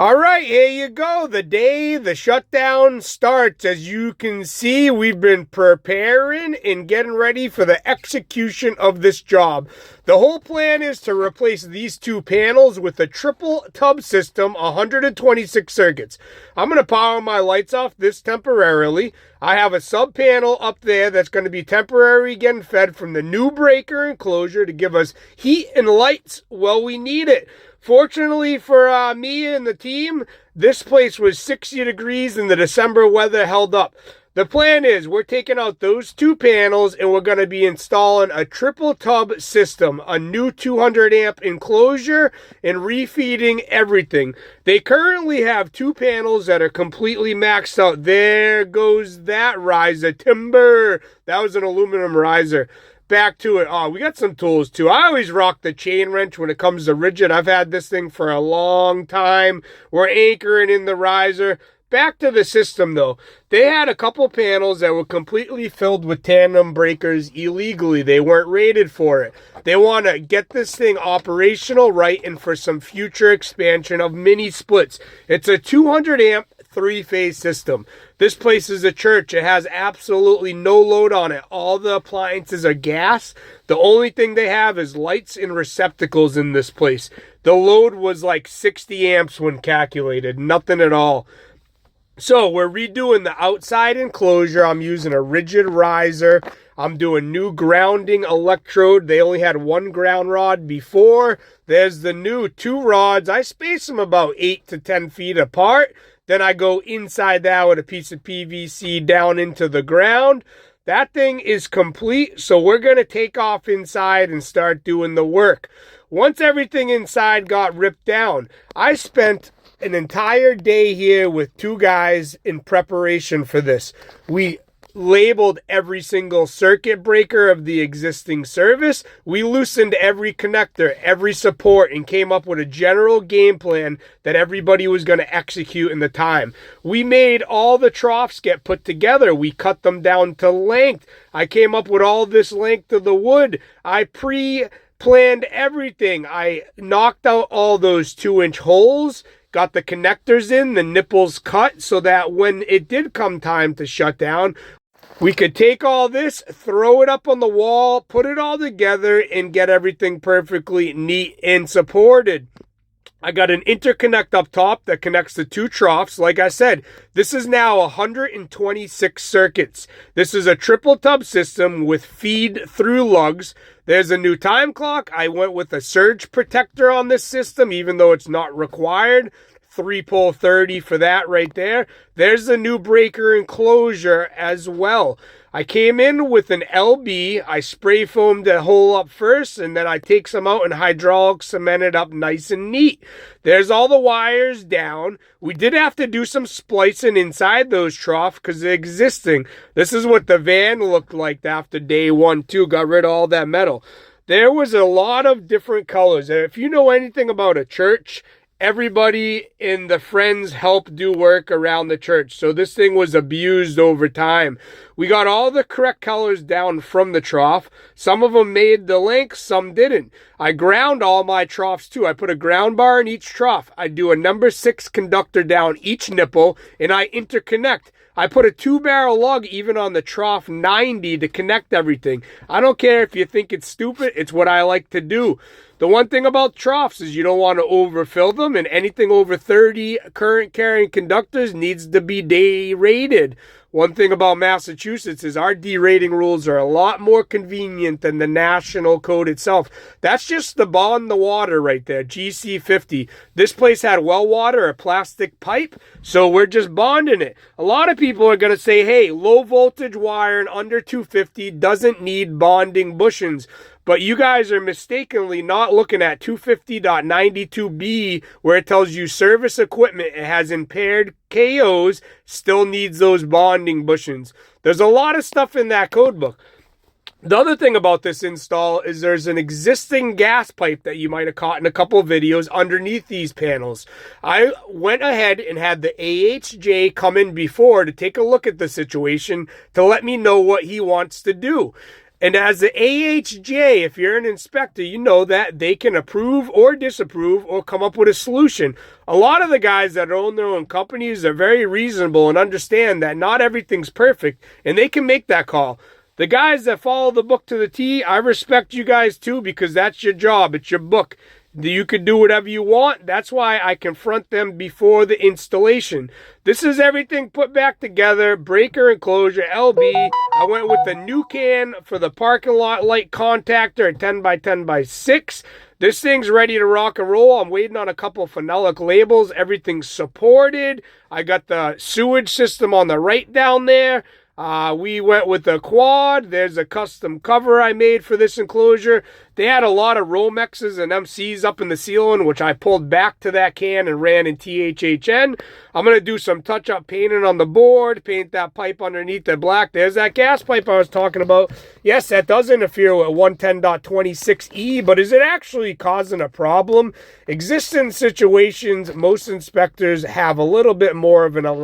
All right, here you go. The day the shutdown starts. As you can see, we've been preparing and getting ready for the execution of this job. The whole plan is to replace these two panels with a triple tub system, 126 circuits. I'm going to power my lights off this temporarily. I have a sub panel up there that's going to be temporarily getting fed from the new breaker enclosure to give us heat and lights while we need it. Fortunately for me and the team, this place was 60 degrees and the December weather held up. The plan is we're taking out those two panels and we're going to be installing a triple tub system, a new 200 amp enclosure, and refeeding everything. They currently have two panels that are completely maxed out. There goes that riser. Timber. That was an aluminum riser. Back to it. Oh, we got some tools too. I always rock the chain wrench when it comes to rigid. I've had this thing for a long time. We're anchoring in the riser. Back to the system though. They had a couple panels that were completely filled with tandem breakers illegally. They weren't rated for it. They want to get this thing operational right and for some future expansion of mini splits. It's a 200 amp three-phase system. This place is a church. It has absolutely no load on it. All the appliances are gas. The only thing they have is lights and receptacles in this place. The load was like 60 amps when calculated. Nothing at all. So we're redoing the outside enclosure. I'm using a rigid riser. I'm doing new grounding electrode. They only had one ground rod before. There's the new two rods. I space them about 8 to 10 feet apart. Then I go inside that with a piece of PVC down into the ground. That thing is complete, so we're going to take off inside and start doing the work. Once everything inside got ripped down, I spent an entire day here with two guys in preparation for this. We labeled every single circuit breaker of the existing service. We loosened every connector, every support, and came up with a general game plan that everybody was going to execute in the time. We made all the troughs get put together. We cut them down to length. I came up with all this length of the wood. I planned everything. I knocked out all those 2-inch holes, got the connectors in, the nipples cut, so that when it did come time to shut down, we could take all this, throw it up on the wall, put it all together, and get everything perfectly neat and supported. I got an interconnect up top that connects the two troughs. Like I said, this is now 126 circuits. This is a triple tub system with feed through lugs. There's a new time clock. I went with a surge protector on this system, even though it's not required. 3-pole 30 for that right there. There's the new breaker enclosure as well. I came in with an LB. I spray foamed the hole up first, and then I take some out and hydraulic cement it up nice and neat. There's all the wires down. We did have to do some splicing inside those troughs because they're existing. This is what the van looked like after day one too. Got rid of all that metal. There was a lot of different colors. If you know anything about a church, everybody in the friends helped do work around the church. So this thing was abused over time. We got all the correct colors down from the trough. Some of them made the length, some didn't. I ground all my troughs too. I put a ground bar in each trough. I do a number 6 conductor down each nipple, and I interconnect. I put a 2-barrel lug even on the trough 90 to connect everything. I don't care if you think it's stupid. It's what I like to do. The one thing about troughs is you don't want to overfill them, and anything over 30 current carrying conductors needs to be day rated. One thing about Massachusetts is our derating rules are a lot more convenient than the national code itself. That's just the bond the water right there, GC50. This place had well water, a plastic pipe, so we're just bonding it. A lot of people are going to say, hey, low voltage wiring under 250 doesn't need bonding bushings. But you guys are mistakenly not looking at 250.92b where it tells you service equipment it has impaired KOs still needs those bonding bushings. There's a lot of stuff in that code book. The other thing about this install is there's an existing gas pipe that you might have caught in a couple of videos underneath these panels. I went ahead and had the AHJ come in before to take a look at the situation to let me know what he wants to do. And as the AHJ, if you're an inspector, you know that they can approve or disapprove or come up with a solution. A lot of the guys that own their own companies are very reasonable and understand that not everything's perfect, and they can make that call. The guys that follow the book to the T, I respect you guys too, because that's your job. It's your book. You can do whatever you want. That's why I confront them before the installation. This is everything put back together. Breaker enclosure, LB. I went with the new can for the parking lot light contactor at 10 by 10 by 6. This thing's ready to rock and roll. I'm waiting on a couple phenolic labels. Everything's supported. I got the sewage system on the right down there. We went with the quad. There's a custom cover I made for this enclosure. They had a lot of Romexes and MCs up in the ceiling, which I pulled back to that can and ran in THHN. I'm going to do some touch-up painting on the board, paint that pipe underneath the black. There's that gas pipe I was talking about. Yes, that does interfere with 110.26E, but is it actually causing a problem? Existing situations, most inspectors have a little bit more of an allowance